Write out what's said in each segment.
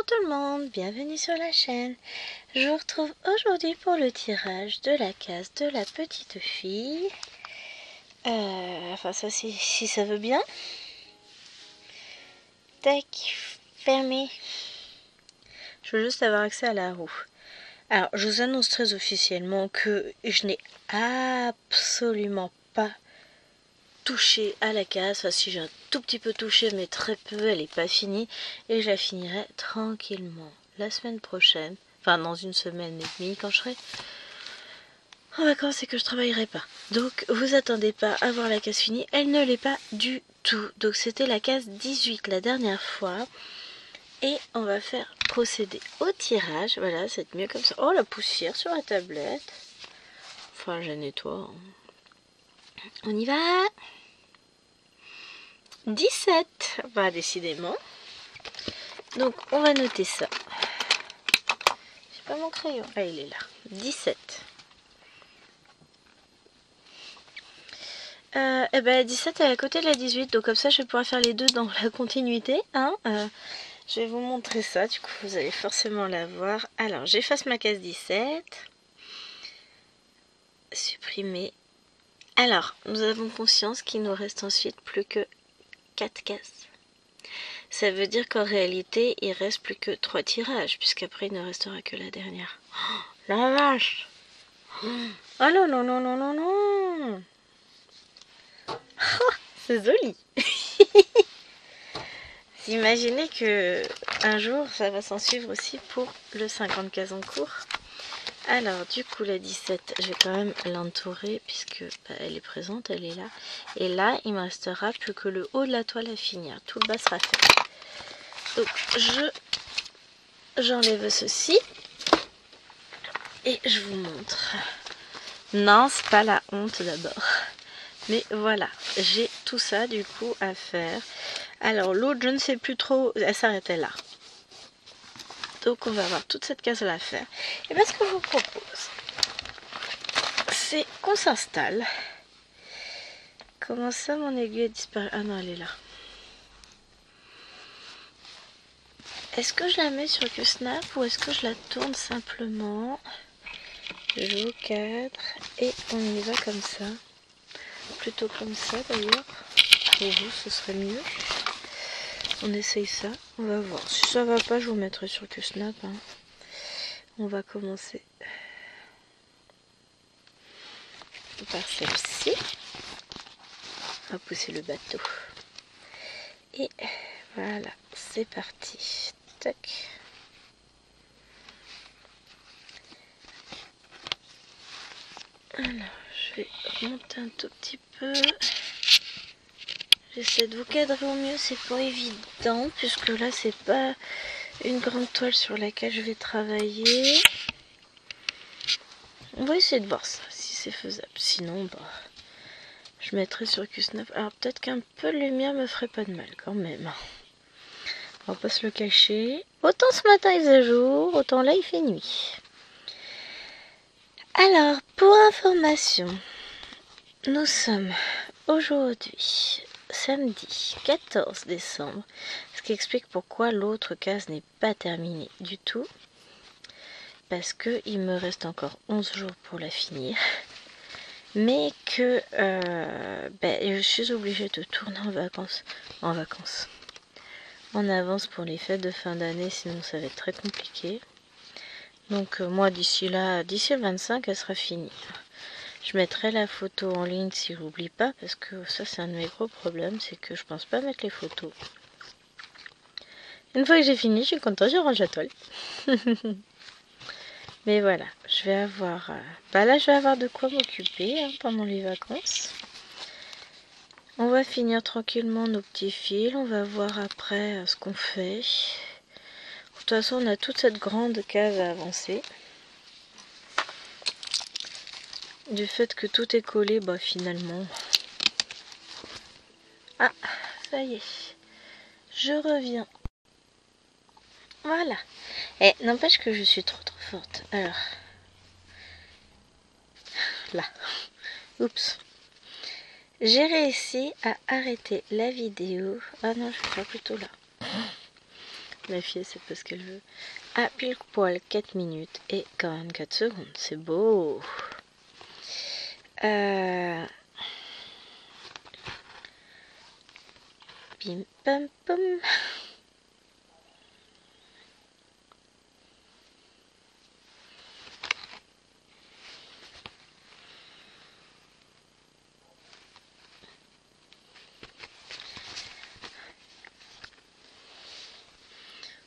tout le monde, bienvenue sur la chaîne. Je vous retrouve aujourd'hui pour le tirage de la case de la petite fille. Enfin ça si ça veut bien. Tac, fermé. Je veux juste avoir accès à la roue. Alors je vous annonce très officiellement que je n'ai absolument pas touché à la case. Enfin si j'ai un tout petit peu touché mais très peu, elle n'est pas finie. Et je la finirai tranquillement la semaine prochaine. Enfin dans une semaine et demie quand je serai en vacances et que je travaillerai pas. Donc vous attendez pas à voir la case finie. Elle ne l'est pas du tout. Donc c'était la case 18 la dernière fois. Et on va faire procéder au tirage. Voilà, c'est mieux comme ça. Oh la poussière sur la tablette. Enfin je nettoie. On y va. 17. Bah décidément. Donc on va noter ça. J'ai pas mon crayon. Ah il est là. 17. Et ben 17 est à côté de la 18. Donc comme ça je vais pouvoir faire les deux dans la continuité. Hein je vais vous montrer ça. Du coup vous allez forcément la voir. Alors j'efface ma case 17. Supprimer. Alors nous avons conscience qu'il nous reste ensuite plus que 4 cases. Ça veut dire qu'en réalité, il reste plus que 3 tirages, puisqu'après, il ne restera que la dernière. Oh, la vache! Oh non, non, non, non, non, non! Oh, c'est joli! Vous imaginez que un jour, ça va s'en suivre aussi pour le 50 cases en cours. Alors, du coup, la 17, je vais quand même l'entourer, puisque bah, elle est présente, elle est là. Et là, il me restera plus que le haut de la toile à finir. Tout le bas sera fait. Donc j'enlève ceci et je vous montre. Non, c'est pas la honte d'abord. Mais voilà, j'ai tout ça du coup à faire. Alors l'autre, je ne sais plus trop, elle s'arrêtait là. Donc on va avoir toute cette case là à faire. Et bien ce que je vous propose, c'est qu'on s'installe. Comment ça mon aiguille a disparu? Ah non, elle est là. Est-ce que je la mets sur QSnap ou est-ce que je la tourne simplement? Je joue au cadre et on y va comme ça. Plutôt comme ça d'ailleurs. Pour vous, ce serait mieux. On essaye ça. On va voir. Si ça va pas, je vous mettrai sur QSnap. Hein. On va commencer par celle-ci. On va pousser le bateau. Et voilà, c'est parti. Tac. Alors, je vais remonter un tout petit peu. J'essaie de vous cadrer au mieux, c'est pas évident, puisque là, c'est pas une grande toile sur laquelle je vais travailler. On va essayer de voir ça, si c'est faisable. Sinon, bah, je mettrai sur QSnap. Alors, peut-être qu'un peu de lumière me ferait pas de mal, quand même. On va pas se le cacher. Autant ce matin, il faisait jour, autant là, il fait nuit. Alors, pour information, nous sommes aujourd'hui, samedi 14 décembre, ce qui explique pourquoi l'autre case n'est pas terminée du tout, parce que il me reste encore 11 jours pour la finir, mais que je suis obligée de tourner en avance pour les fêtes de fin d'année, sinon ça va être très compliqué. Donc moi d'ici le 25, elle sera finie. Je mettrai la photo en ligne si j'oublie pas, parce que ça c'est un de mes gros problèmes, c'est que je pense pas mettre les photos. Une fois que j'ai fini, je suis contente, je range la toile. Mais voilà, je vais avoir... là je vais avoir de quoi m'occuper hein, pendant les vacances. On va finir tranquillement nos petits fils, on va voir après ce qu'on fait. De toute façon, on a toute cette grande case à avancer. Du fait que tout est collé, bah finalement... Ah, ça y est. Je reviens. Voilà. Et n'empêche que je suis trop forte. Alors. Là. Oups. J'ai réussi à arrêter la vidéo. Ah non, je vais faire plutôt là. La fille, c'est parce qu'elle veut. À pile poil 4 minutes et 44 secondes. C'est beau. Pim pam pam.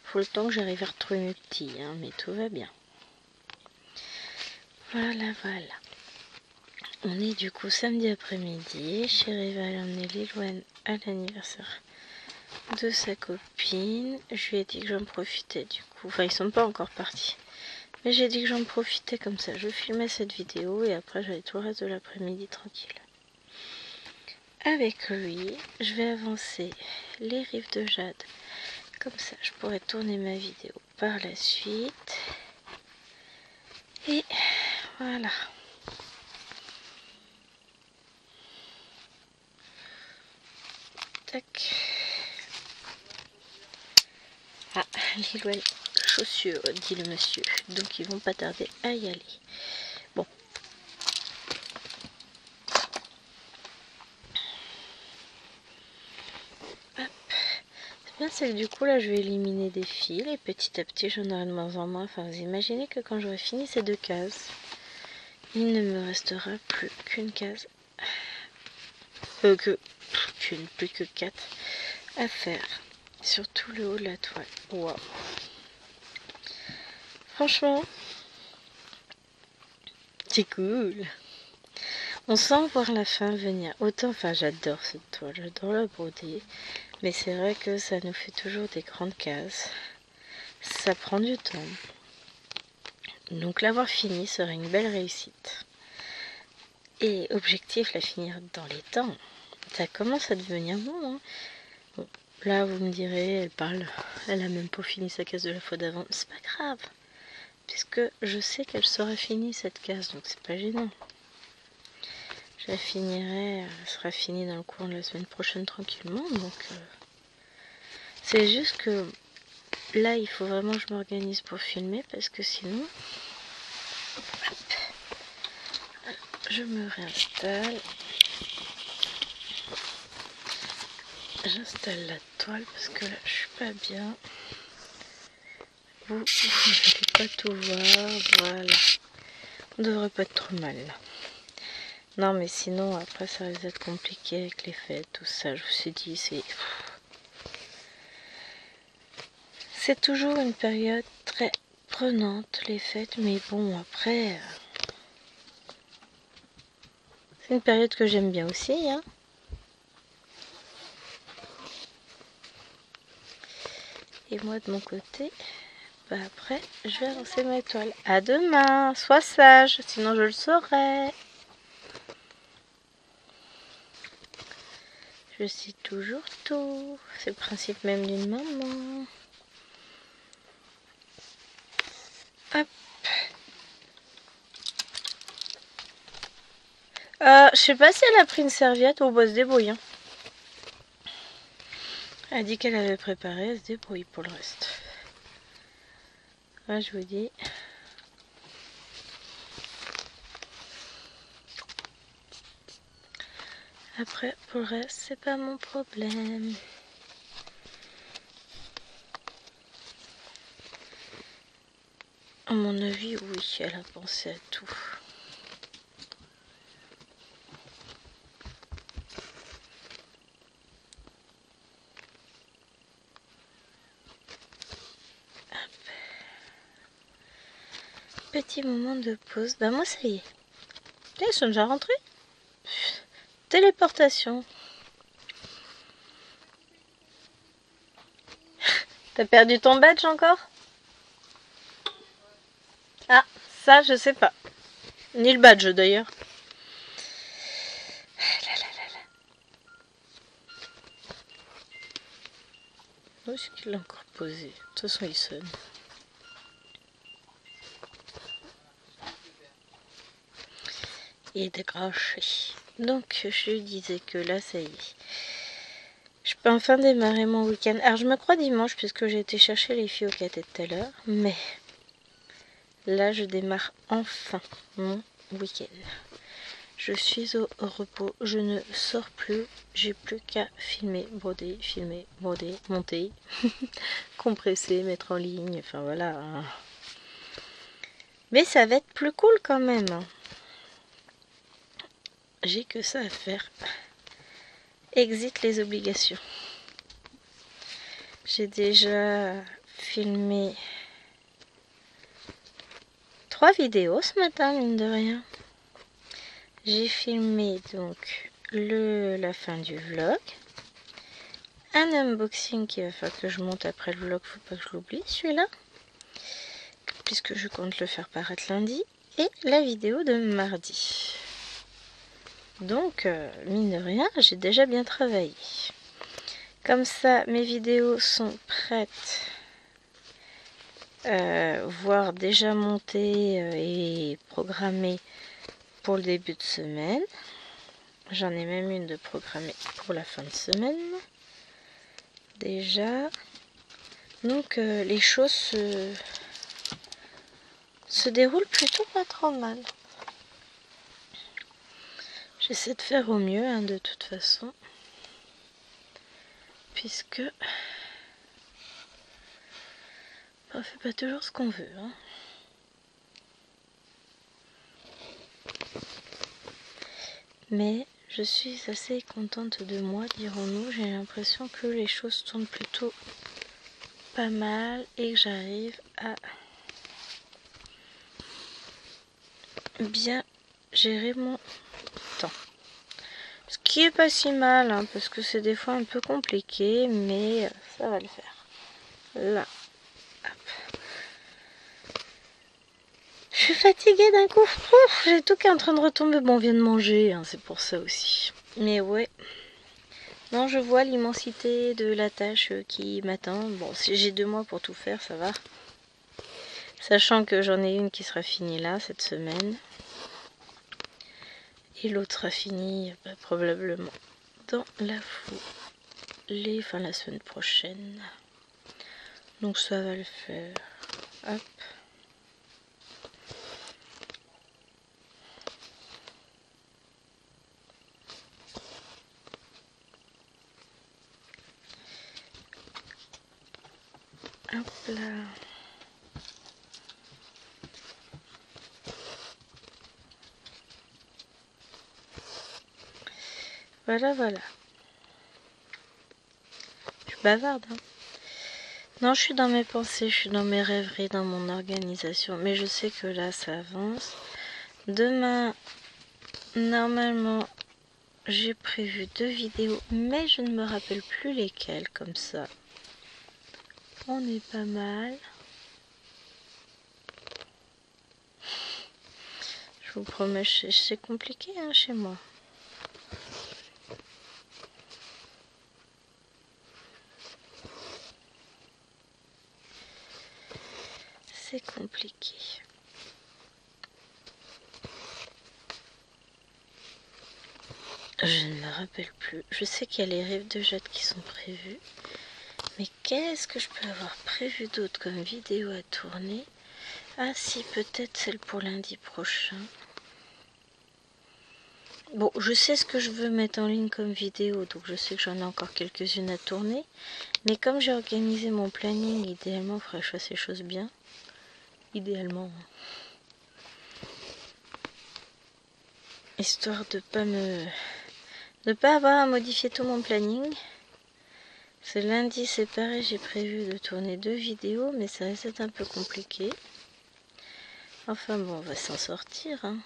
Faut le temps que j'arrive à retrouver mes petits, hein, mais tout va bien. Voilà, voilà. On est du coup samedi après-midi. Chérie va aller emmener Lilouane à l'anniversaire de sa copine. Je lui ai dit que j'en profitais du coup. Enfin, ils sont pas encore partis. Mais j'ai dit que j'en profitais comme ça. Je filmais cette vidéo et après j'allais tout le reste de l'après-midi tranquille. Avec lui, je vais avancer les rives de Jade. Comme ça, je pourrais tourner ma vidéo par la suite. Et voilà. Tac. Ah, Lilou, chaussures, dit le monsieur. Donc ils vont pas tarder à y aller. Bon. Hop. C'est bien, c'est que du coup là je vais éliminer des fils et petit à petit j'en aurai de moins en moins. Enfin, vous imaginez que quand j'aurai fini ces 2 cases, il ne me restera plus qu'une case. Plus que 4 à faire sur tout le haut de la toile. Waouh. Franchement, c'est cool. On sent voir la fin venir. Autant, enfin j'adore cette toile, j'adore la broder. Mais c'est vrai que ça nous fait toujours des grandes cases. Ça prend du temps. Donc l'avoir fini serait une belle réussite. Et objectif, la finir dans les temps. Ça commence à devenir bon. Hein. Bon, là vous me direz, elle a même pas fini sa case de la fois d'avant. C'est pas grave. Puisque je sais qu'elle sera finie cette case, donc c'est pas gênant. Je la finirai, elle sera finie dans le cours de la semaine prochaine tranquillement. Donc c'est juste que là il faut vraiment que je m'organise pour filmer parce que sinon je me réinstalle. J'installe la toile parce que là je suis pas bien. Vous n'allez pas tout voir, voilà. On devrait pas être trop mal là. Non mais sinon après ça risque d'être compliqué avec les fêtes, tout ça. Je me suis dit c'est toujours une période très prenante les fêtes, mais bon après c'est une période que j'aime bien aussi, hein. Et moi de mon côté, bah après je vais avancer ma toile. À demain, sois sage, sinon je le saurai. Je sais toujours tout. C'est le principe même d'une maman. Hop. Je sais pas si elle a pris une serviette ou bah, elle se débrouille. Hein. Elle a dit qu'elle avait préparé, elle se débrouille pour le reste. Là, je vous dis. Après, pour le reste, c'est pas mon problème. À mon avis, oui, elle a pensé à tout. Petit moment de pause. Bah moi ça y est. Ils sont déjà rentrés. Téléportation. T'as perdu ton badge encore? Ah, ça je sais pas. Ni le badge d'ailleurs. Où est-ce qu'il l'a encore posé? De toute façon il sonne. Il est décroché. Donc je lui disais que là ça y est. Je enfin démarrer mon week-end. Alors je me crois dimanche puisque j'ai été chercher les filles au caté tout à l'heure. Mais là je démarre enfin mon week-end. Je suis au repos, je ne sors plus, j'ai plus qu'à filmer, broder, monter, compresser, mettre en ligne, enfin voilà. Mais ça va être plus cool quand même. J'ai que ça à faire. Exit les obligations. J'ai déjà filmé 3 vidéos ce matin, mine de rien. J'ai filmé donc la fin du vlog. Un unboxing qui va faire que je monte après le vlog, faut pas que je l'oublie celui-là. Puisque je compte le faire paraître lundi. Et la vidéo de mardi. Donc, mine de rien, j'ai déjà bien travaillé. Comme ça, mes vidéos sont prêtes. Voire déjà montées et programmées pour le début de semaine. J'en ai même une de programmée pour la fin de semaine. Déjà. Donc, les choses se déroulent plutôt pas trop mal. J'essaie de faire au mieux, hein, de toute façon. Puisque on fait pas toujours ce qu'on veut. Hein. Mais je suis assez contente de moi, dirons-nous. J'ai l'impression que les choses tournent plutôt pas mal et que j'arrive à bien gérer mon temps. Ce qui est pas si mal, hein, parce que c'est des fois un peu compliqué, mais ça va le faire. Là. Hop. Je suis fatiguée d'un coup. J'ai tout qui est en train de retomber. Bon, on vient de manger, hein, c'est pour ça aussi. Mais ouais. Non, je vois l'immensité de la tâche qui m'attend. Bon, si j'ai 2 mois pour tout faire, ça va. Sachant que j'en ai une qui sera finie là, cette semaine. Et l'autre sera finie probablement dans la foulée, enfin la semaine prochaine. Donc ça va le faire. Hop. Hop là. Voilà, voilà. Je suis bavarde, hein. Non, je suis dans mes pensées, je suis dans mes rêveries, dans mon organisation. Mais je sais que là, ça avance. Demain, normalement, j'ai prévu 2 vidéos, mais je ne me rappelle plus lesquelles, comme ça. On est pas mal. Je vous promets, c'est compliqué, hein, chez moi. C'est compliqué. Je ne me rappelle plus. Je sais qu'il y a les rêves de Jade qui sont prévus. Mais qu'est-ce que je peux avoir prévu d'autre comme vidéo à tourner? Ah si, peut-être celle pour lundi prochain. Bon, je sais ce que je veux mettre en ligne comme vidéo, donc je sais que j'en ai encore quelques-unes à tourner. Mais comme j'ai organisé mon planning, idéalement, il faudrait que je fasse les choses bien. Idéalement. Histoire de pas avoir à modifier tout mon planning. Ce lundi, c'est pareil, j'ai prévu de tourner 2 vidéos, mais ça risque d'être un peu compliqué. Enfin bon, on va s'en sortir, hein.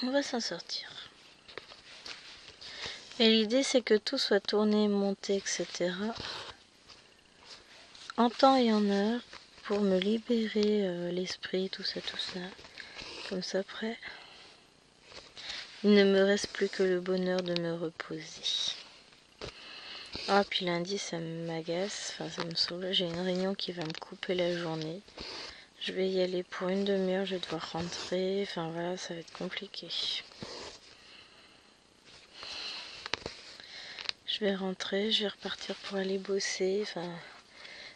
On va s'en sortir. Et l'idée, c'est que tout soit tourné, monté, etc. en temps et en heure pour me libérer l'esprit, tout ça. Comme ça, après, il ne me reste plus que le bonheur de me reposer. Ah, puis lundi, ça m'agace, enfin ça me saoule. J'ai une réunion qui va me couper la journée. Je vais y aller pour une demi-heure, je vais devoir rentrer. Enfin voilà, ça va être compliqué. Je vais rentrer, je vais repartir pour aller bosser. Enfin,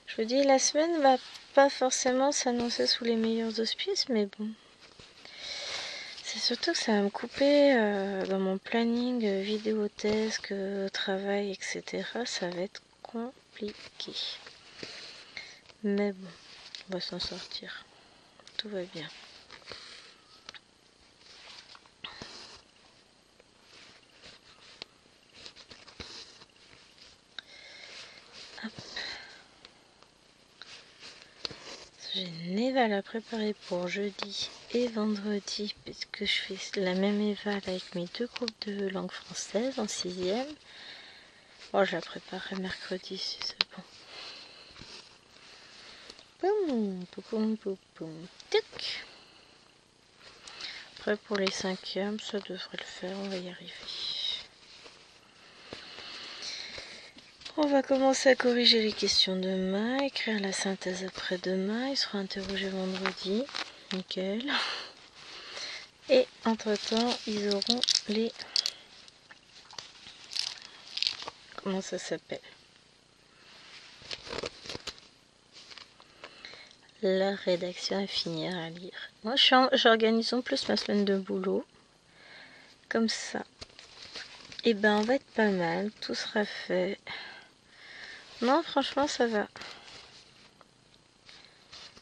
je vous dis, la semaine va pas forcément s'annoncer sous les meilleurs auspices, mais bon. C'est surtout que ça va me couper dans mon planning vidéotesque, travail, etc. Ça va être compliqué. Mais bon, on va s'en sortir. Tout va bien. Hop. J'ai une éval à préparer pour jeudi et vendredi, puisque je fais la même éval avec mes deux groupes de langue française en 6e. Bon, je la préparerai mercredi si c'est bon. Boum, boum, boum, boum, tic. Après pour les 5e, ça devrait le faire, on va y arriver. On va commencer à corriger les questions demain, écrire la synthèse après-demain, il sera interrogé vendredi, nickel. Et entre-temps, ils auront les... Comment ça s'appelle? La rédaction à finir à lire. Moi, j'organise en plus ma semaine de boulot. Comme ça. Et ben, on va être pas mal. Tout sera fait. Non, franchement, ça va.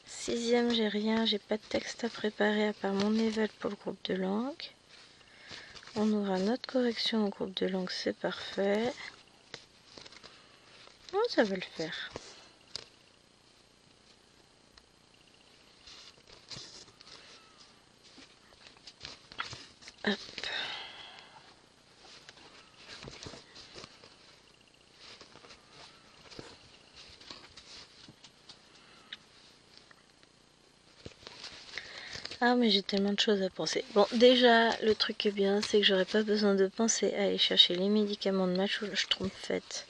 6e, j'ai rien. J'ai pas de texte à préparer à part mon éval pour le groupe de langue. On aura notre correction au groupe de langue. C'est parfait. Oh, ça va le faire. Hop. Ah, mais j'ai tellement de choses à penser. Bon, déjà, le truc est bien, c'est que j'aurais pas besoin de penser à aller chercher les médicaments de ma schtroumpfette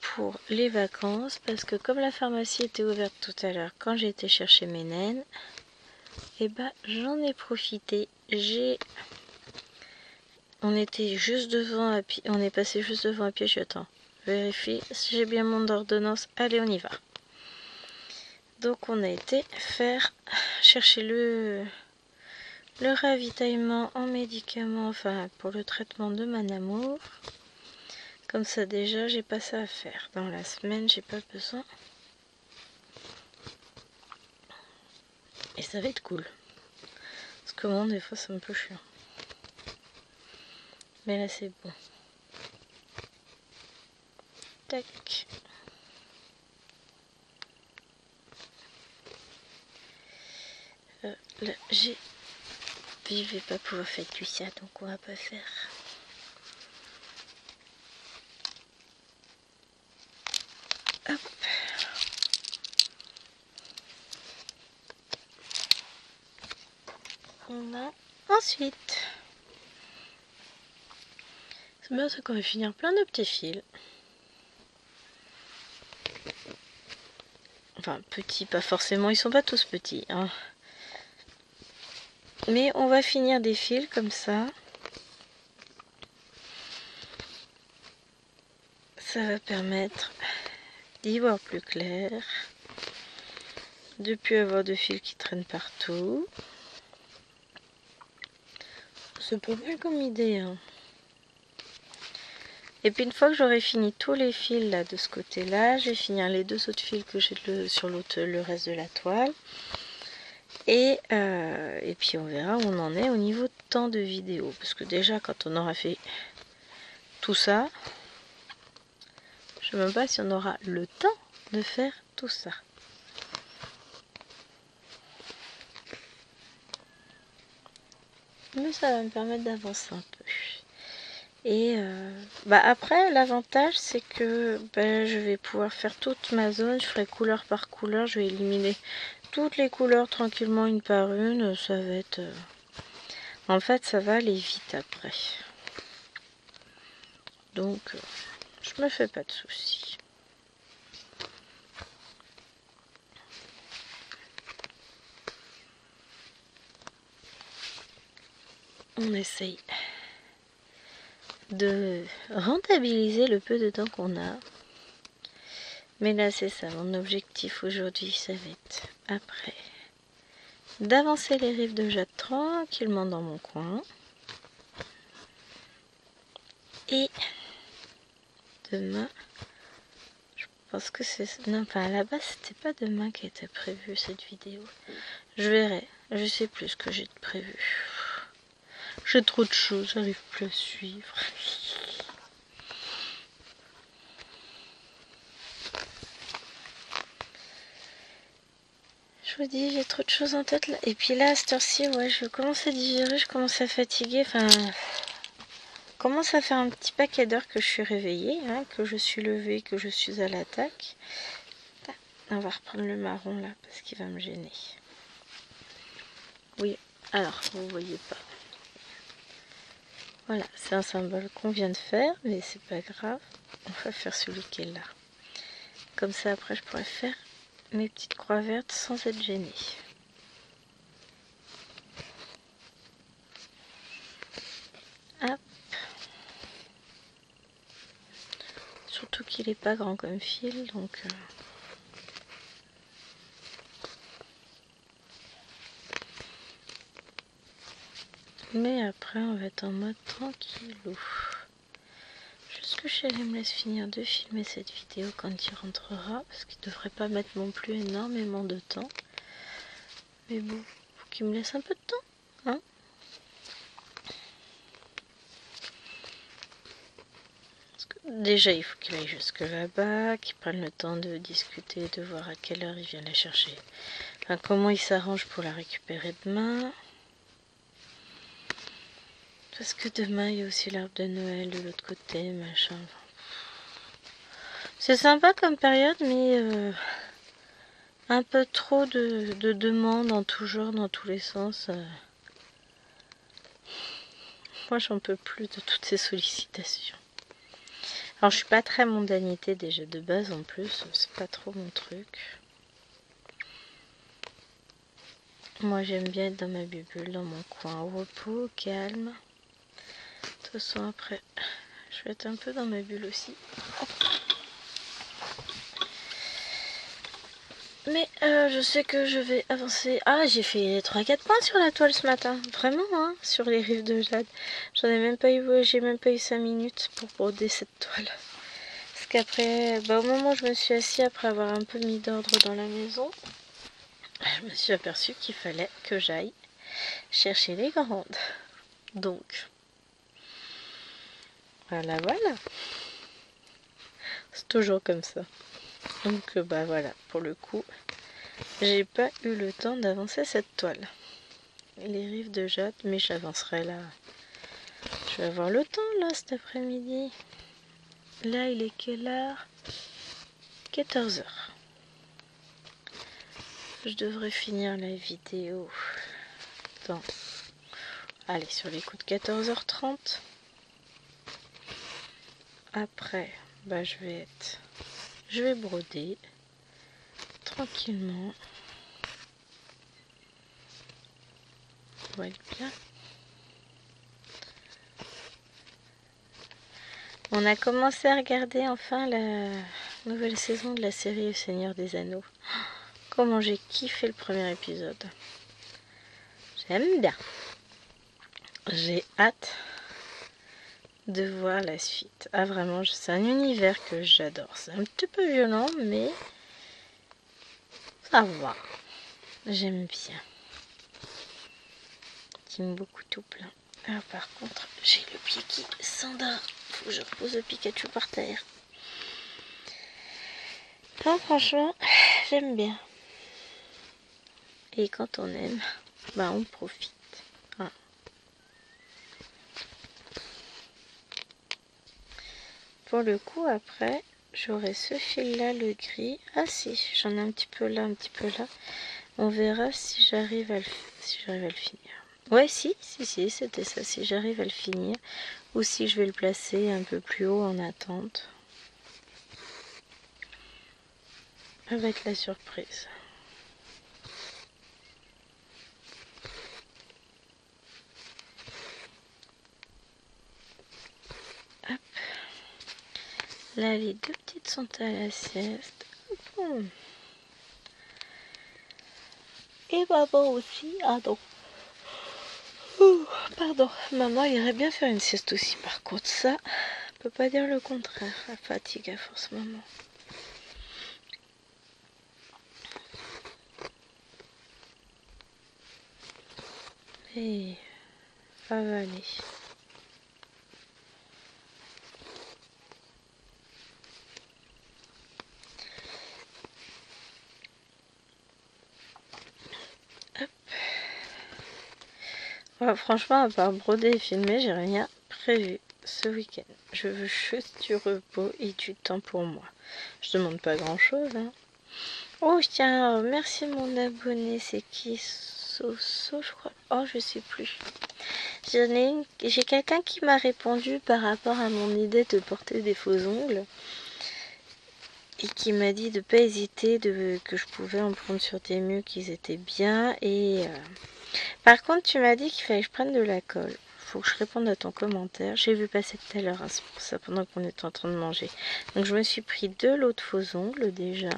pour les vacances, parce que comme la pharmacie était ouverte tout à l'heure quand j'ai été chercher mes naines, et bah j'en ai profité. On était juste devant, on est passé juste devant à pied, j'attends. Vérifie si j'ai bien mon ordonnance. Allez, on y va. Donc on a été chercher le ravitaillement en médicaments, enfin pour le traitement de mon amour. Comme ça déjà j'ai pas ça à faire. Dans la semaine j'ai pas besoin. Et ça va être cool. Parce que moi des fois c'est un peu chiant. Mais là c'est bon. Tac. Là je vais pas pouvoir faire tout ça, donc on va pas faire. Hop. On a ensuite. C'est bien, c'est qu'on va finir plein de petits fils. Enfin, petits, pas forcément, ils sont pas tous petits, hein. Mais on va finir des fils comme ça. Ça va permettre d'y voir plus clair. De plus avoir de fils qui traînent partout. C'est pas mal comme idée, hein. Et puis une fois que j'aurai fini tous les fils là de ce côté-là, je vais finir les deux autres fils que j'ai sur le reste de la toile. Et puis on verra où on en est au niveau de temps de vidéo. Parce que déjà quand on aura fait tout ça, je ne sais même pas si on aura le temps de faire tout ça. Mais ça va me permettre d'avancer un peu. Et après, l'avantage, c'est que je vais pouvoir faire toute ma zone. Je ferai couleur par couleur. Je vais éliminer toutes les couleurs tranquillement une par une. Ça va être... En fait, ça va aller vite après. Donc, Je me fais pas de soucis. On essaye de rentabiliser le peu de temps qu'on a. Mais là, c'est ça, mon objectif aujourd'hui, ça va être après d'avancer les rives de Jade tranquillement dans mon coin. Et demain, je pense que c'est... Non, enfin à la base, c'était pas demain qui était prévu cette vidéo. Je verrai, je sais plus ce que j'ai de prévu. J'ai trop de choses, j'arrive plus à suivre. Je vous dis, j'ai trop de choses en tête là. Et puis là, à cette heure-ci, ouais, je commence à digérer, je commence à fatiguer. Enfin, commence à faire un petit paquet d'heures que je suis réveillée, hein, que je suis levée, que je suis à l'attaque. On va reprendre le marron là, parce qu'il va me gêner. Oui, alors, vous voyez pas. Voilà, c'est un symbole qu'on vient de faire, mais c'est pas grave. On va faire celui qui est là. Comme ça, après, je pourrais faire mes petites croix vertes sans être gênée. Hop. Surtout qu'il est pas grand comme fil, donc... Mais après, on va être en mode tranquillou. Juste que Chérie me laisse finir de filmer cette vidéo quand il rentrera, parce qu'il devrait pas mettre non plus énormément de temps. Mais bon, faut qu'il me laisse un peu de temps, hein. Déjà, il faut qu'il aille jusque là-bas, qu'il prenne le temps de discuter, de voir à quelle heure il vient la chercher. Enfin, comment il s'arrange pour la récupérer demain. Parce que demain, il y a aussi l'arbre de Noël de l'autre côté, machin. C'est sympa comme période, mais un peu trop de demandes en tout genre, dans tous les sens. Moi, j'en peux plus de toutes ces sollicitations. Alors, je suis pas très mondanité déjà de base en plus, c'est pas trop mon truc. Moi, j'aime bien être dans ma bulle, dans mon coin, au repos, au calme. De toute façon, après, je vais être un peu dans ma bulle aussi. Mais je sais que je vais avancer. Ah, j'ai fait 3-4 points sur la toile ce matin. Vraiment, hein, sur les rives de Jade. J'en ai même pas eu, j'ai même pas eu 5 minutes pour broder cette toile. Parce qu'après, au moment où je me suis assise, après avoir un peu mis d'ordre dans la maison, je me suis aperçue qu'il fallait que j'aille chercher les grandes. Donc, voilà. C'est toujours comme ça. Donc, voilà, pour le coup, j'ai pas eu le temps d'avancer cette toile. Les rives de Jade, mais j'avancerai là. Je vais avoir le temps là cet après-midi. Là, il est quelle heure? 14 h. Je devrais finir la vidéo dans... Allez, sur les coups de 14 h 30. Après, je vais broder tranquillement. Voilà bien. On a commencé à regarder enfin la nouvelle saison de la série Le Seigneur des Anneaux. Comment j'ai kiffé le premier épisode. J'aime bien. J'ai hâte de voir la suite. Ah vraiment, c'est un univers que j'adore. C'est un petit peu violent, mais ça va. J'aime bien. J'aime beaucoup tout plein. Alors par contre, j'ai le pied qui s'endort. Faut que je repose le Pikachu par terre. Non, franchement, j'aime bien. Et quand on aime, on profite. Hein. Pour le coup, après, j'aurai ce fil-là, le gris. Ah si, j'en ai un petit peu là, un petit peu là. On verra si j'arrive à le finir. Ouais, si, c'était ça. Si j'arrive à le finir, ou si je vais le placer un peu plus haut en attente. Ça va être la surprise. Hop. Là, les deux petites sont à la sieste. Bon. Et maman aussi. Ah non. Pardon. Maman irait bien faire une sieste aussi. Par contre, ça, on peut pas dire le contraire. La fatigue à force, maman. Et ça va aller. Hop. Ouais, franchement, à part broder et filmer, j'ai rien prévu ce week-end. Je veux juste du repos et du temps pour moi. Je demande pas grand-chose, hein. Oh, tiens, merci mon abonné, c'est qui? Soso, je crois. Oh, je sais plus. J'ai quelqu'un qui m'a répondu par rapport à mon idée de porter des faux ongles. Et qui m'a dit de pas hésiter, que je pouvais en prendre sur Temu, qu'ils étaient bien. Et par contre, tu m'as dit qu'il fallait que je prenne de la colle. Faut que je réponde à ton commentaire. J'ai vu passer tout à l'heure, hein, c'est pour ça, pendant qu'on était en train de manger. Donc je me suis pris 2 lots de faux ongles déjà.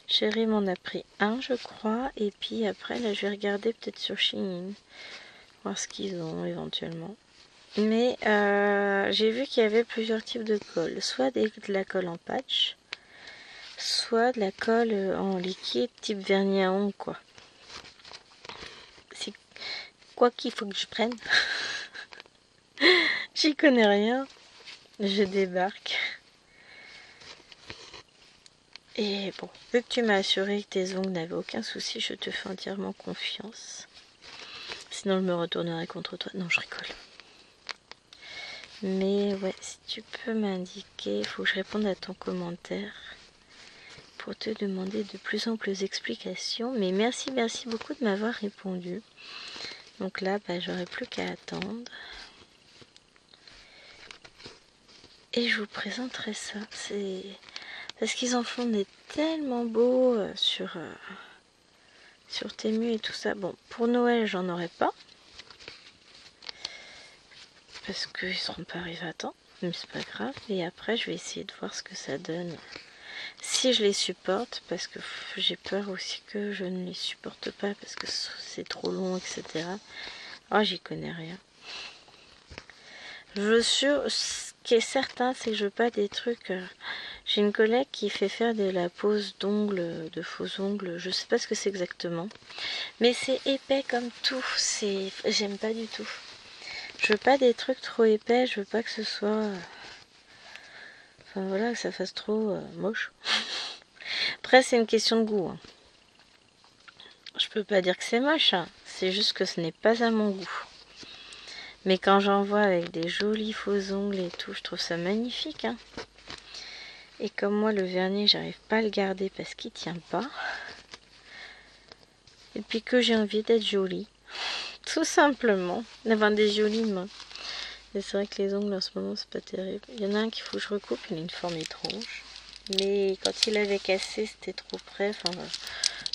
Chérie m'en a pris un, je crois. Et puis après, là, je vais regarder peut-être sur Shein. Voir ce qu'ils ont éventuellement. Mais j'ai vu qu'il y avait plusieurs types de colle. Soit de la colle en patch, soit de la colle en liquide type vernis à ongles, quoi. C'est quoi qu'il faut que je prenne. J'y connais rien. Je débarque. Et bon, vu que tu m'as assuré que tes ongles n'avaient aucun souci, je te fais entièrement confiance. Sinon, je me retournerai contre toi. Non, je rigole. Mais ouais, si tu peux m'indiquer, il faut que je réponde à ton commentaire pour te demander de plus amples explications. Mais merci beaucoup de m'avoir répondu. Donc là, bah, j'aurai plus qu'à attendre. Et je vous présenterai ça. C'est parce qu'ils en font des tellement beaux sur Temu et tout ça. Bon, pour Noël, j'en aurai pas. Parce qu'ils seront pas arrivés à temps. Mais c'est pas grave. Et après, je vais essayer de voir ce que ça donne. Si je les supporte, parce que j'ai peur aussi que je ne les supporte pas, parce que c'est trop long, etc. Oh, j'y connais rien. Ce qui est certain, c'est que je veux pas des trucs... J'ai une collègue qui fait faire de la pose d'ongles, de faux ongles, je sais pas ce que c'est exactement. Mais c'est épais comme tout, j'aime pas du tout. Je veux pas des trucs trop épais, je veux pas que ce soit... Enfin voilà, que ça fasse trop moche. Après, c'est une question de goût. Hein. Je peux pas dire que c'est moche, hein. C'est juste que ce n'est pas à mon goût. Mais quand j'en vois avec des jolis faux ongles et tout, je trouve ça magnifique. Hein. Et comme moi, le vernis, j'arrive pas à le garder parce qu'il tient pas. Et puis que j'ai envie d'être jolie. Tout simplement. D'avoir des jolies mains. Et c'est vrai que les ongles en ce moment, c'est pas terrible. Il y en a un qu'il faut que je recoupe, il a une forme étrange. Mais quand il avait cassé, c'était trop près. Enfin, voilà.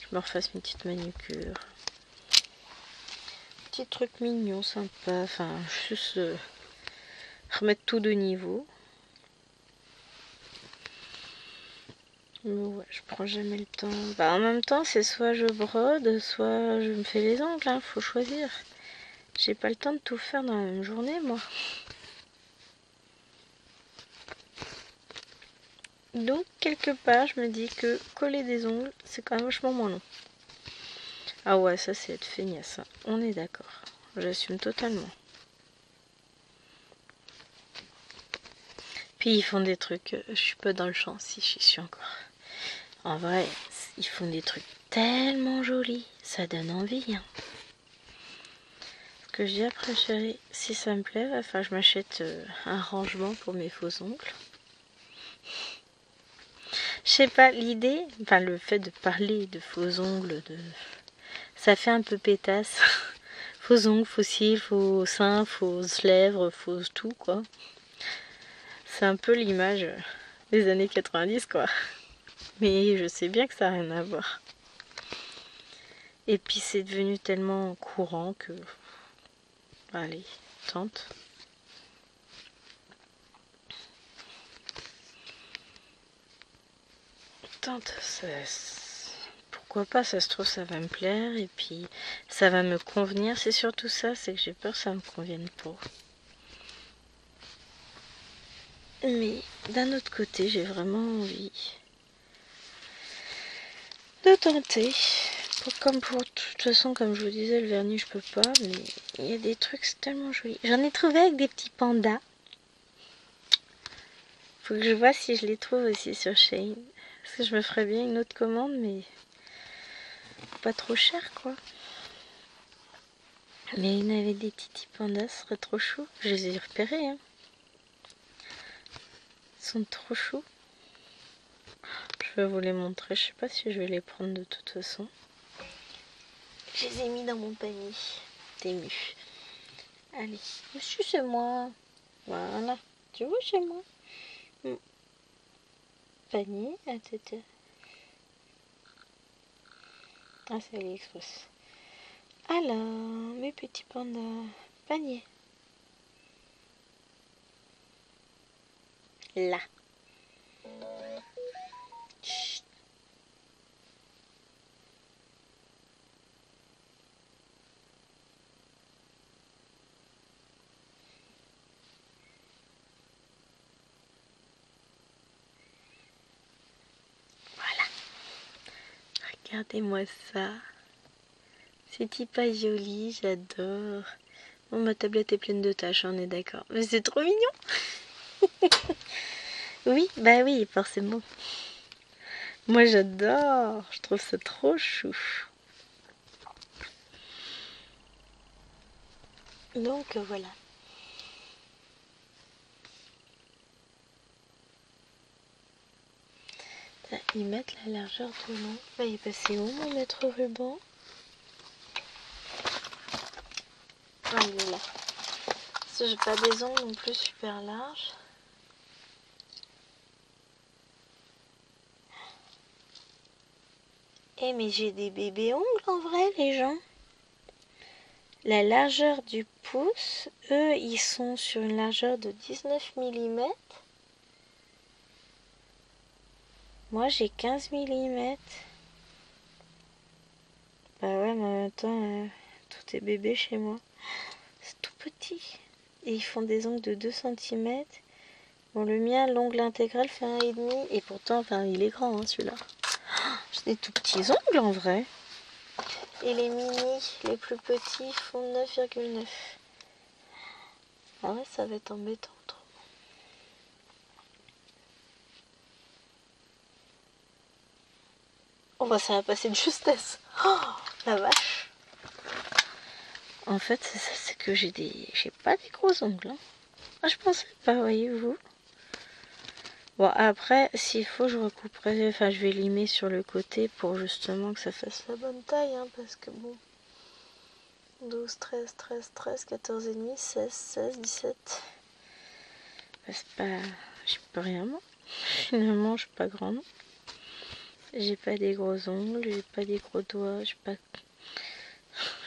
Je me refasse une petite manucure. Petit truc mignon, sympa. Enfin, juste remettre tout de niveau. Mais ouais, je prends jamais le temps. Bah, en même temps, c'est soit je brode, soit je me fais les ongles. Hein, faut choisir. J'ai pas le temps de tout faire dans la même journée, moi. Donc, quelque part, je me dis que coller des ongles, c'est quand même vachement moins long. Ah ouais, ça c'est être feignasse. Hein. On est d'accord. J'assume totalement. Puis ils font des trucs, je suis pas dans le champ, si j'y suis encore. En vrai, ils font des trucs tellement jolis, ça donne envie. Hein. Ce que je dis après, chérie, si ça me plaît, enfin, je m'achète un rangement pour mes faux ongles. Je sais pas, l'idée, enfin le fait de parler de faux ongles, ça fait un peu pétasse. Faux ongles, faux cils, faux seins, fausses lèvres, faux tout quoi. C'est un peu l'image des années 90 quoi. Mais je sais bien que ça n'a rien à voir. Et puis c'est devenu tellement courant que... Allez, tente. Tente, pourquoi pas, ça se trouve ça va me plaire et puis ça va me convenir. C'est surtout ça, c'est que j'ai peur que ça me convienne pas. Mais d'un autre côté, j'ai vraiment envie de tenter. Comme pour de toute façon, comme je vous disais, le vernis je peux pas, mais il y a des trucs, c'est tellement joli. J'en ai trouvé avec des petits pandas. Faut que je vois si je les trouve aussi sur Shein. Parce que je me ferais bien une autre commande, mais pas trop cher quoi. Mais il y en avait des petits pandas, ce serait trop chou. Je les ai repérés, hein. Ils sont trop choux. Je vais vous les montrer, je sais pas si je vais les prendre de toute façon. Je les ai mis dans mon panier. Tému. Allez, monsieur, c'est moi. Voilà. Tu vois, chez moi. Panier. Ah, c'est AliExpress. Alors, mes petits pandas. Panier. Là. Chut. Voilà. Regardez-moi ça. C'est pas joli, j'adore. Bon, ma tablette est pleine de taches, on est d'accord. Mais c'est trop mignon. Oui, bah oui, forcément. Moi j'adore, je trouve ça trop chou. Donc voilà. Ils mettent la largeur de long. Bah, il est passé où mon maître ruban? Ah, il est là. Parce que j'ai pas des ongles non plus super larges. Eh mais j'ai des bébés ongles en vrai les gens. La largeur du pouce, eux ils sont sur une largeur de 19 mm. Moi j'ai 15 mm. Bah ouais mais en même temps tout est bébé chez moi. C'est tout petit. Et ils font des ongles de 2 cm. Bon le mien l'ongle intégral fait 1,5 et pourtant enfin il est grand hein, celui-là. J'ai des tout petits ongles en vrai. Et les mini, les plus petits font 9,9. Ah ouais ça va être embêtant trop. Oh bah ça va passer de justesse. Oh la vache. En fait c'est ça, c'est que j'ai pas des gros ongles. Hein. Ah, je pensais pas, voyez-vous. Bon après s'il faut je recouperai, enfin je vais limer sur le côté pour justement que ça fasse la bonne taille. Hein, parce que bon. 12, 13, 13, 13, 14 et demi, 16, 16, 17. Bah, c'est pas... J'ai pas rien moi. Finalement je suis pas grande. J'ai pas des gros ongles, j'ai pas des gros doigts, j'ai pas...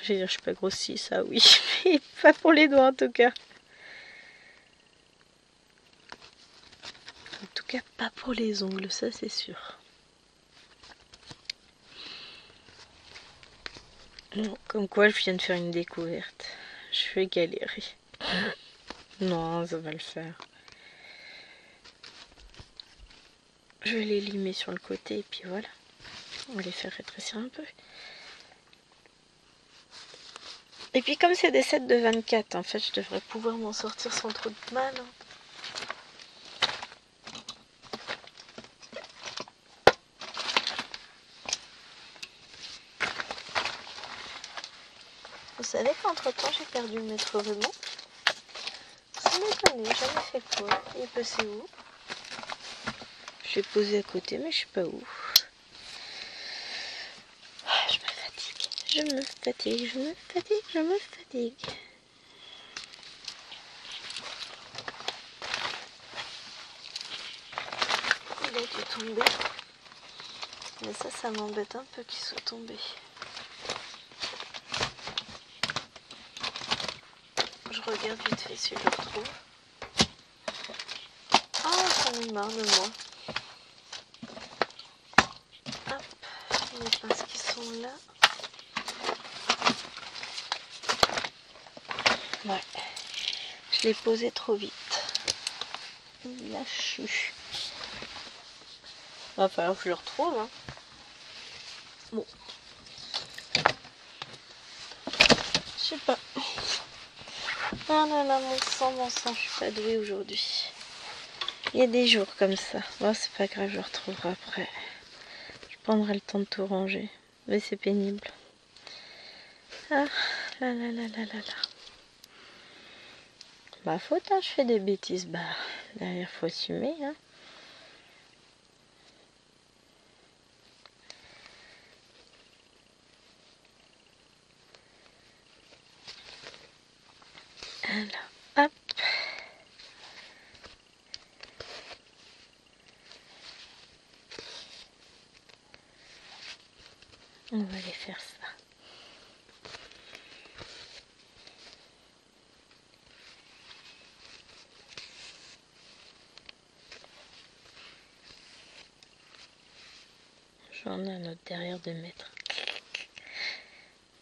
Je vais dire, je suis pas grossie, ça oui, mais pas pour les doigts en tout cas. En tout cas, pas pour les ongles, ça c'est sûr. Non, comme quoi je viens de faire une découverte. Je vais galérer. Non, ça va le faire. Je vais les limer sur le côté et puis voilà. On va les faire rétrécir un peu. Et puis comme c'est des sets de 24, en fait, je devrais pouvoir m'en sortir sans trop de mal. Hein. Vous savez qu'entre temps j'ai perdu le maître ruban. Ça m'étonne, j'avais fait quoi? Il est passé où? Je l'ai posé à côté mais je sais pas où. Je me fatigue, je me fatigue, je me fatigue, je me fatigue. Il a dû tomber. ça m'embête un peu qu'ils soient tombés. Je regarde vite fait si je le retrouve. Ah, j'en ai marre de moi. Hop, les pinces qui sont là. Ouais, je l'ai posé trop vite. Il a chu. Va falloir que je le retrouve. Hein. Bon. Je sais pas. Ah là là, mon sang, je suis pas douée aujourd'hui. Il y a des jours comme ça. Bon, c'est pas grave, je le retrouverai après. Je prendrai le temps de tout ranger. Mais c'est pénible. Ah là là là là là là. Ma faute, hein, je fais des bêtises. Bah, derrière, faut assumer, hein. Alors, hop. On va aller faire ça. J'en ai un autre derrière de mettre.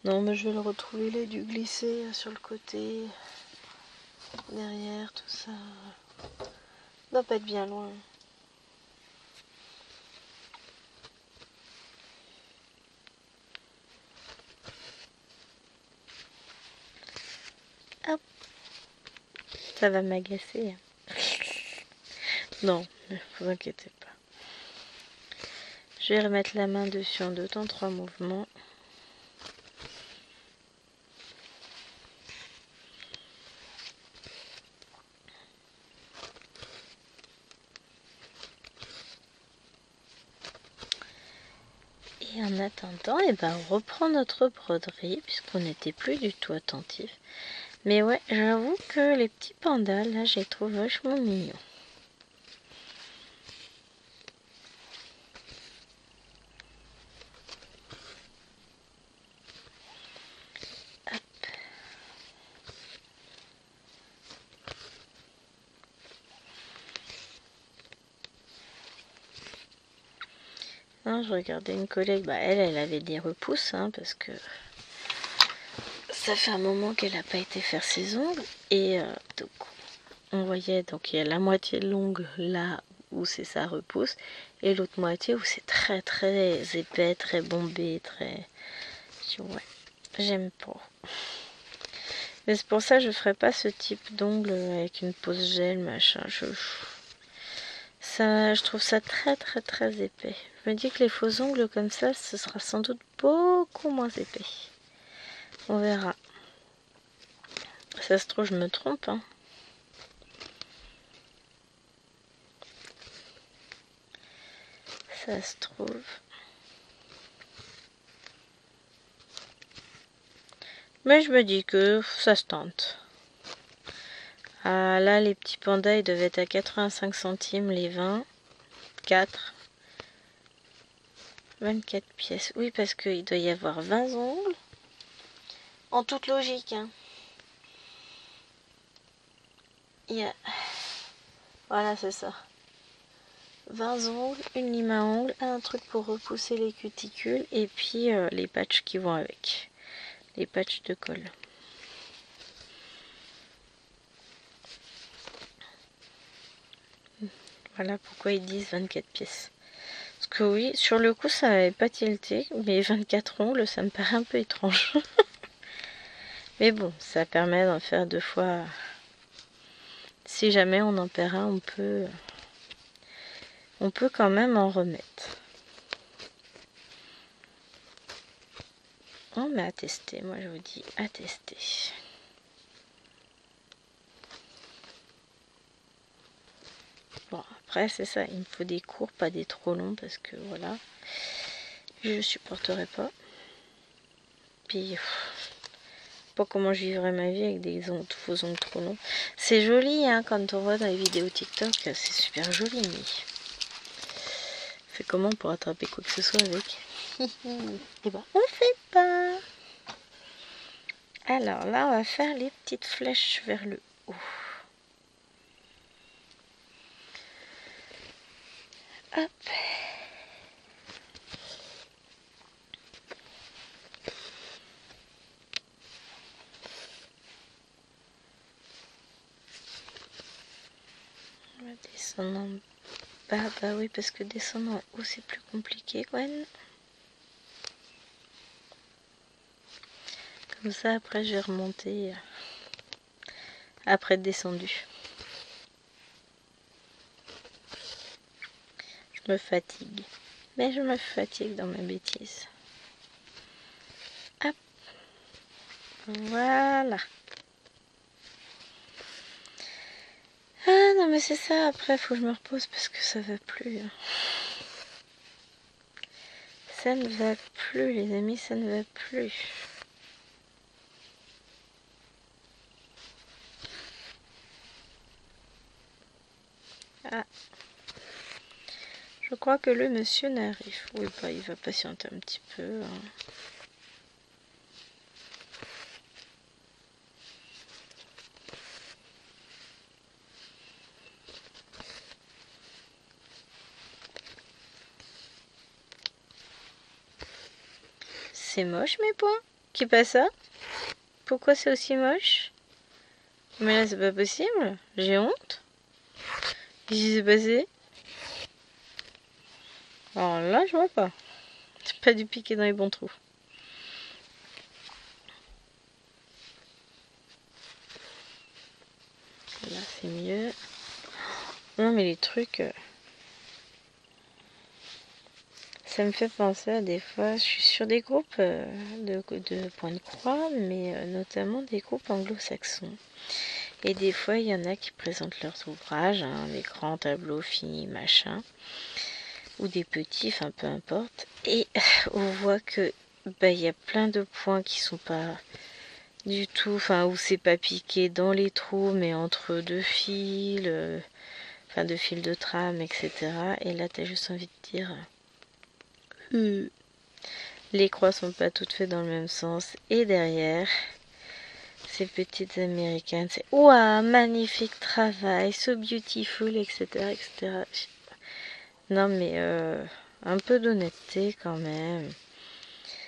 Non, mais je vais le retrouver. Il a dû glisser sur le côté. Derrière, tout ça. Il doit pas être bien loin. Hop. Ça va m'agacer. Non, ne vous inquiétez pas. Je vais remettre la main dessus en 2 temps 3 mouvements. Et en attendant, on reprend notre broderie puisqu'on n'était plus du tout attentif. Mais ouais, j'avoue que les petits pandas, là, je les trouve vachement mignons. Hop. Non, je regardais une collègue, elle avait des repousses, hein, parce que ça fait un moment qu'elle n'a pas été faire ses ongles. Et donc, on voyait, donc il y a la moitié longue là où c'est sa repousse, et l'autre moitié où c'est très très épais, très bombé, très... Ouais, j'aime pas. Mais c'est pour ça que je ferai pas ce type d'ongle avec une pose gel, machin. Je trouve ça très très très épais. Je me dis que les faux ongles comme ça, ce sera sans doute beaucoup moins épais. On verra. Ça se trouve, je me trompe, hein. Ça se trouve. Mais je me dis que ça se tente. Ah, là, les petits pandas, ils devaient être à 85 centimes les 24 pièces. Oui, parce qu'il doit y avoir 20 ongles. En toute logique, hein. Voilà, c'est ça. 20 ongles, une lime à ongles, un truc pour repousser les cuticules et puis les patchs qui vont avec. Les patchs de colle. Voilà pourquoi ils disent 24 pièces. Parce que oui, sur le coup, ça n'avait pas tilté, mais 24 ongles, ça me paraît un peu étrange. Mais bon, ça permet d'en faire 2 fois. Si jamais on en perd un, on peut quand même en remettre. On met à tester, moi je vous dis à tester. Bon, après c'est ça, il me faut des courts, pas des trop longs, parce que voilà, je supporterai pas. Puis, pas comment je vivrais ma vie avec des faux ongles trop longs. C'est joli, hein, quand on voit dans les vidéos TikTok, c'est super joli, mais fait comment pour attraper quoi que ce soit avec? Et ben, on fait pas. Alors là, on va faire les petites flèches vers le haut. Hop. On va descendre en bas. Bah oui, parce que descendre en haut, c'est plus compliqué, Gwen. Comme ça, après, je vais remonter après être descendu. Je me fatigue. Mais je me fatigue dans ma bêtise. Hop. Voilà. Ah non, mais c'est ça. Après, faut que je me repose parce que ça va plus. Ça ne va plus, les amis, ça ne va plus. Ah. Je crois que le monsieur n'arrive. Oui, bah, il va patienter un petit peu. C'est moche mes points. Qui passe ça? Pourquoi c'est aussi moche? Mais là c'est pas possible. J'ai honte. Qu'est-ce qui s'est passé? Alors là je vois pas. J'ai pas dû piquer dans les bons trous. Là c'est mieux. Non mais les trucs... Ça me fait penser à des fois, je suis sur des groupes de points de croix, mais notamment des groupes anglo-saxons. Et des fois, il y en a qui présentent leurs ouvrages, hein, des grands tableaux finis, machin, ou des petits, enfin peu importe. Et on voit que il y a plein de points qui sont pas du tout, enfin où c'est pas piqué dans les trous, mais entre deux fils, enfin deux fils de trame, etc. Et là, t'as juste envie de dire... Les croix sont pas toutes faites dans le même sens. Et derrière, ces petites américaines, c'est ouah, magnifique travail, so beautiful, etc. etc. Non mais un peu d'honnêteté quand même.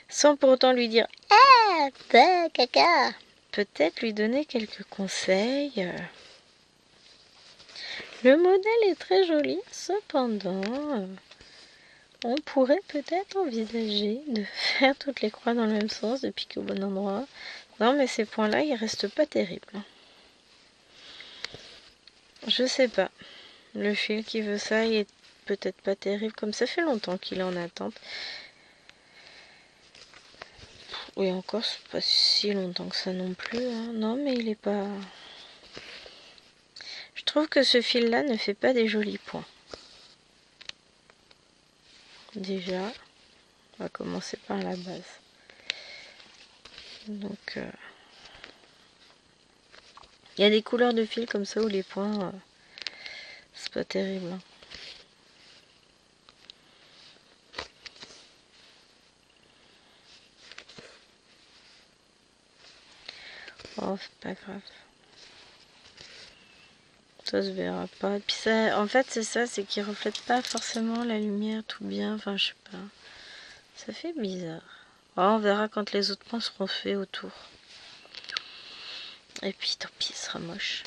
Sans pour autant lui dire ah, bah, caca. Peut-être lui donner quelques conseils. Le modèle est très joli, cependant... On pourrait peut-être envisager de faire toutes les croix dans le même sens, de piquer au bon endroit. Non, mais ces points-là, ils restent pas terribles. Je sais pas. Le fil qui veut ça, il est peut-être pas terrible. Comme ça fait longtemps qu'il est en attente. Oui, encore, c'est pas si longtemps que ça non plus. Hein. Non, mais il est pas... Je trouve que ce fil-là ne fait pas des jolis points. Déjà, on va commencer par la base. Donc... Il y a des couleurs de fil comme ça où les points, c'est pas terrible. Hein. Oh, c'est pas grave. Ça se verra pas. Et puis ça, en fait, c'est ça, c'est qu'il reflète pas forcément la lumière tout bien. Enfin, je sais pas. Ça fait bizarre. Oh, on verra quand les autres points seront faits autour. Et puis, tant pis, ce sera moche.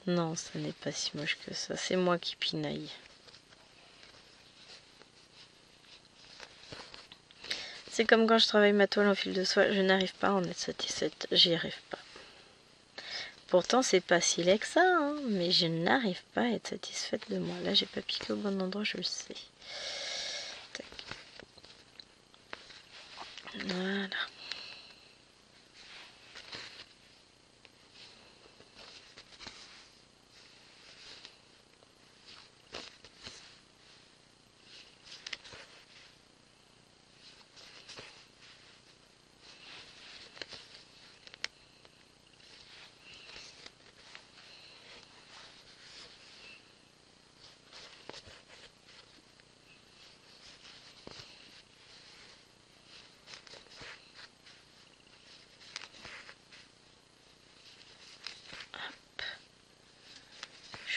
Non, ça n'est pas si moche que ça. C'est moi qui pinaille. C'est comme quand je travaille ma toile en fil de soie. Je n'arrive pas à en être satisfaite. J'y arrive pas. Pourtant, c'est pas si laid que ça, hein, mais je n'arrive pas à être satisfaite de moi. Là, j'ai pas piqué au bon endroit, je le sais. Tac. Voilà.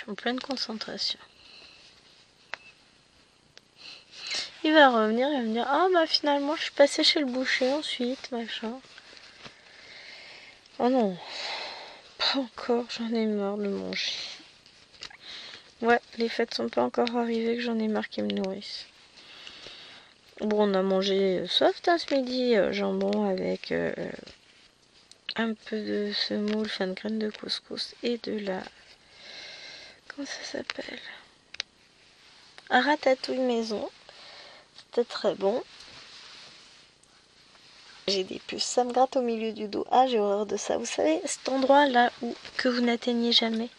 en pleine concentration. Il va revenir, il va me dire, ah bah finalement je suis passée chez le boucher ensuite, machin. Oh non, pas encore, j'en ai marre de manger. Ouais, les fêtes sont pas encore arrivées, que j'en ai marre qu'ils me nourrissent. Bon, on a mangé soft ce midi, jambon avec un peu de semoule, enfin de graines de couscous et de la... Comment ça s'appelle? Un ratatouille maison. C'était très bon. J'ai des puces, ça me gratte au milieu du dos. Ah, j'ai horreur de ça. Vous savez, cet endroit là où que vous n'atteignez jamais.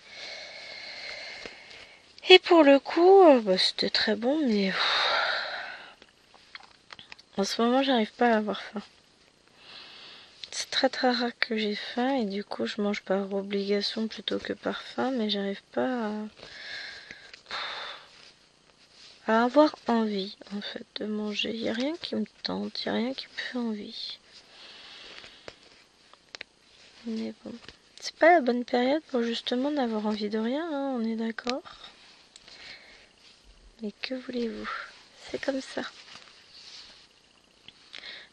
Et pour le coup, c'était très bon, mais en ce moment, j'arrive pas à avoir faim. C'est très très rare que j'ai faim et du coup, je mange par obligation plutôt que par faim, mais j'arrive pas à avoir envie en fait de manger. Il n'y a rien qui me tente, il n'y a rien qui me fait envie. Mais bon, c'est pas la bonne période pour justement n'avoir envie de rien, hein, on est d'accord. Mais que voulez-vous? C'est comme ça.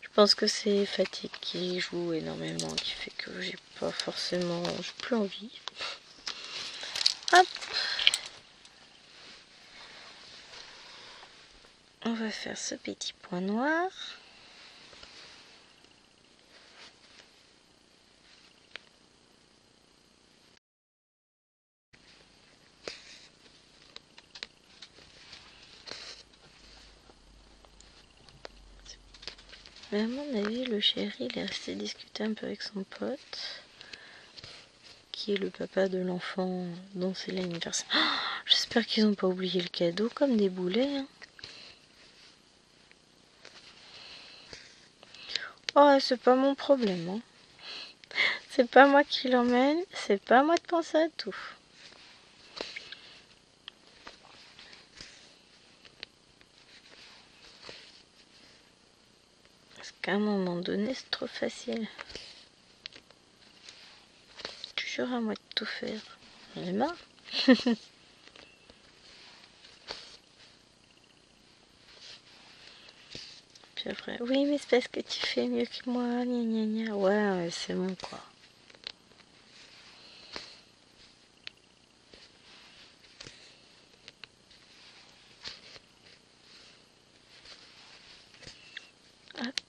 Je pense que c'est fatigue qui joue énormément, qui fait que j'ai pas forcément... J'ai plus envie. Hop! On va faire ce petit point noir. Mais à mon avis, le chéri, il est resté discuter un peu avec son pote, qui est le papa de l'enfant dont c'est l'anniversaire. Oh, j'espère qu'ils n'ont pas oublié le cadeau comme des boulets. Hein. Oh, c'est pas mon problème. Hein. C'est pas moi qui l'emmène, c'est pas moi de penser à tout. Parce qu'à un moment donné, c'est trop facile. Toujours à moi de tout faire. J'en ai marre. Puis après, oui, mais c'est parce que tu fais mieux que moi, gna gna gna. Ouais, c'est bon quoi. Hop.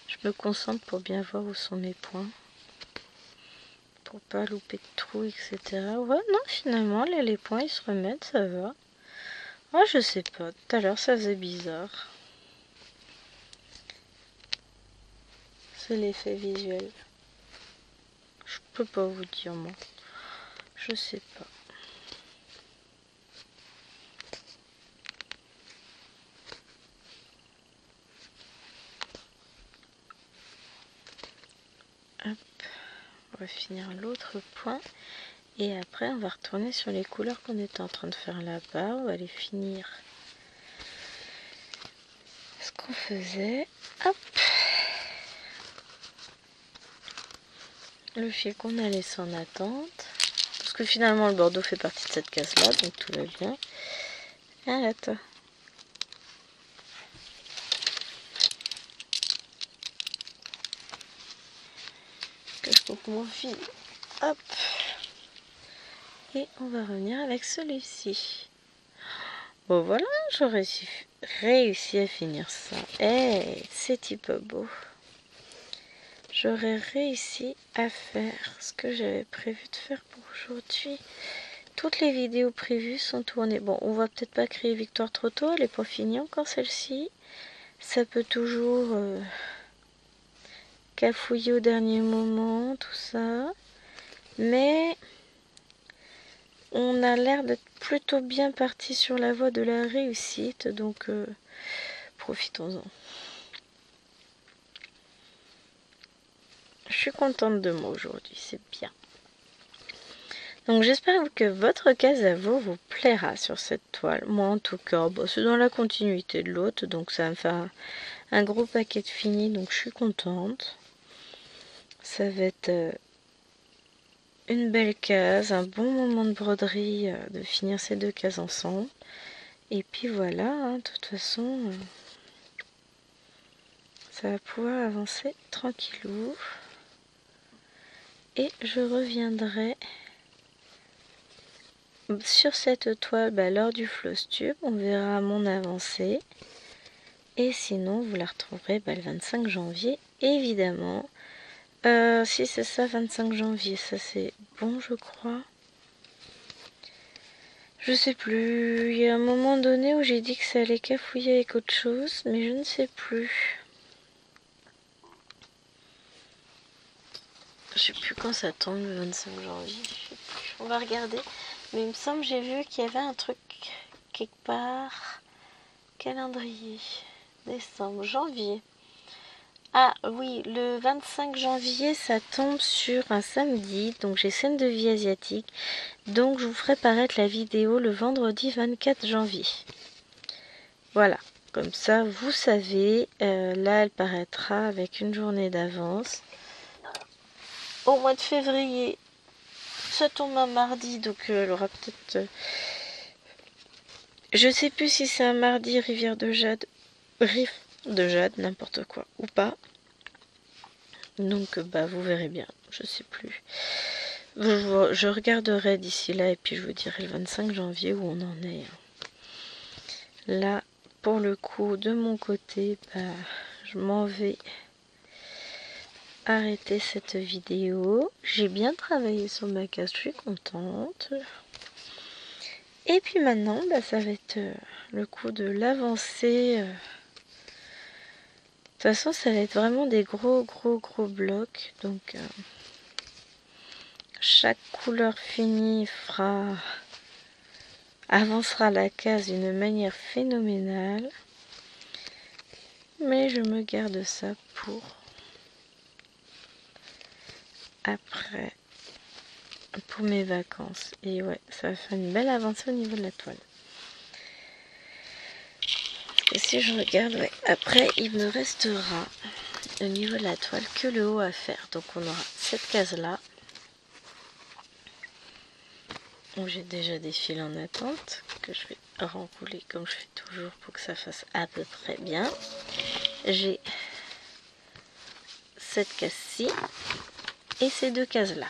Je me concentre pour bien voir où sont mes points. Pour pas louper de trous, etc. Ouais, non, finalement, les points, ils se remettent, ça va. Ah, je sais pas. Tout à l'heure, ça faisait bizarre. C'est l'effet visuel. Je peux pas vous dire, moi. Je sais pas. Hop. On va finir l'autre point. Et après, on va retourner sur les couleurs qu'on était en train de faire là-bas. On va les finir. Ce qu'on faisait. Hop. Le fil qu'on a laissé en attente. Parce que finalement, le bordeaux fait partie de cette case-là. Donc tout va bien. Arrête. Que je coupe mon fil. Hop. Et on va revenir avec celui-ci. Bon voilà, j'aurais réussi à finir ça. Eh, c'est pas beau. J'aurais réussi à faire ce que j'avais prévu de faire pour aujourd'hui. Toutes les vidéos prévues sont tournées. Bon, on va peut-être pas créer victoire trop tôt. Elle n'est pas finie encore celle-ci. Ça peut toujours cafouiller au dernier moment, tout ça. Mais on a l'air d'être plutôt bien parti sur la voie de la réussite. Donc, profitons-en. Je suis contente de moi aujourd'hui, c'est bien. Donc j'espère que votre casavo vous plaira sur cette toile. Moi en tout cas, c'est dans la continuité de l'autre, donc ça va me faire un gros paquet de fini, donc je suis contente. Ça va être une belle case, un bon moment de broderie, de finir ces deux cases ensemble. Et puis voilà, hein, de toute façon, ça va pouvoir avancer tranquillou. Et je reviendrai sur cette toile lors du floss tube. On verra mon avancée. Et sinon, vous la retrouverez le 25 janvier, évidemment. Si c'est ça, 25 janvier, ça c'est bon, je crois. Je sais plus. Il y a un moment donné où j'ai dit que ça allait cafouiller avec autre chose, mais je ne sais plus. Je sais plus quand ça tombe le 25 janvier. Je sais plus. On va regarder. Mais il me semble que j'ai vu qu'il y avait un truc quelque part. Calendrier. Décembre, janvier. Ah oui, le 25 janvier, ça tombe sur un samedi. Donc j'ai scène de vie asiatique. Donc je vous ferai paraître la vidéo le vendredi 24 janvier. Voilà. Comme ça, vous savez. Là, elle paraîtra avec une journée d'avance. Au mois de février, ça tombe un mardi, donc elle aura peut-être... je sais plus si c'est un mardi, Rivière de Jade, Rive de Jade, n'importe quoi, ou pas. Donc vous verrez bien, je sais plus. Je regarderai d'ici là et puis je vous dirai le 25 janvier où on en est. Là, pour le coup, de mon côté, je m'en vais arrêter cette vidéo. J'ai bien travaillé sur ma case, je suis contente. Et puis maintenant, ça va être le coup de l'avancée. De toute façon, ça va être vraiment des gros blocs. Donc, chaque couleur finie avancera la case d'une manière phénoménale. Mais je me garde ça pour après, pour mes vacances. Et ouais, ça va faire une belle avancée au niveau de la toile. Et si je regarde, ouais, après il me restera au niveau de la toile que le haut à faire. Donc on aura cette case là où j'ai déjà des fils en attente que je vais renrouler comme je fais toujours pour que ça fasse à peu près bien. J'ai cette case-ci et ces deux cases là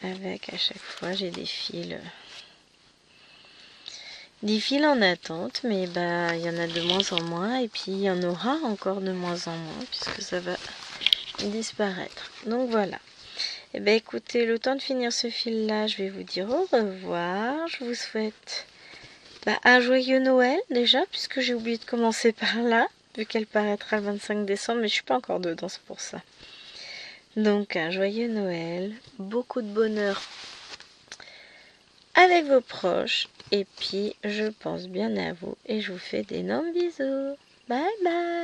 avec à chaque fois j'ai des fils en attente, mais il y en a de moins en moins et puis il y en aura encore de moins en moins puisque ça va disparaître. Donc voilà. Et écoutez, le temps de finir ce fil là, je vais vous dire au revoir. Je vous souhaite un joyeux Noël déjà, puisque j'ai oublié de commencer par là, vu qu'elle paraîtra le 25 décembre, mais je suis pas encore dedans, c'est pour ça. Donc un joyeux Noël, beaucoup de bonheur avec vos proches, et puis je pense bien à vous, et je vous fais d'énormes bisous. Bye bye.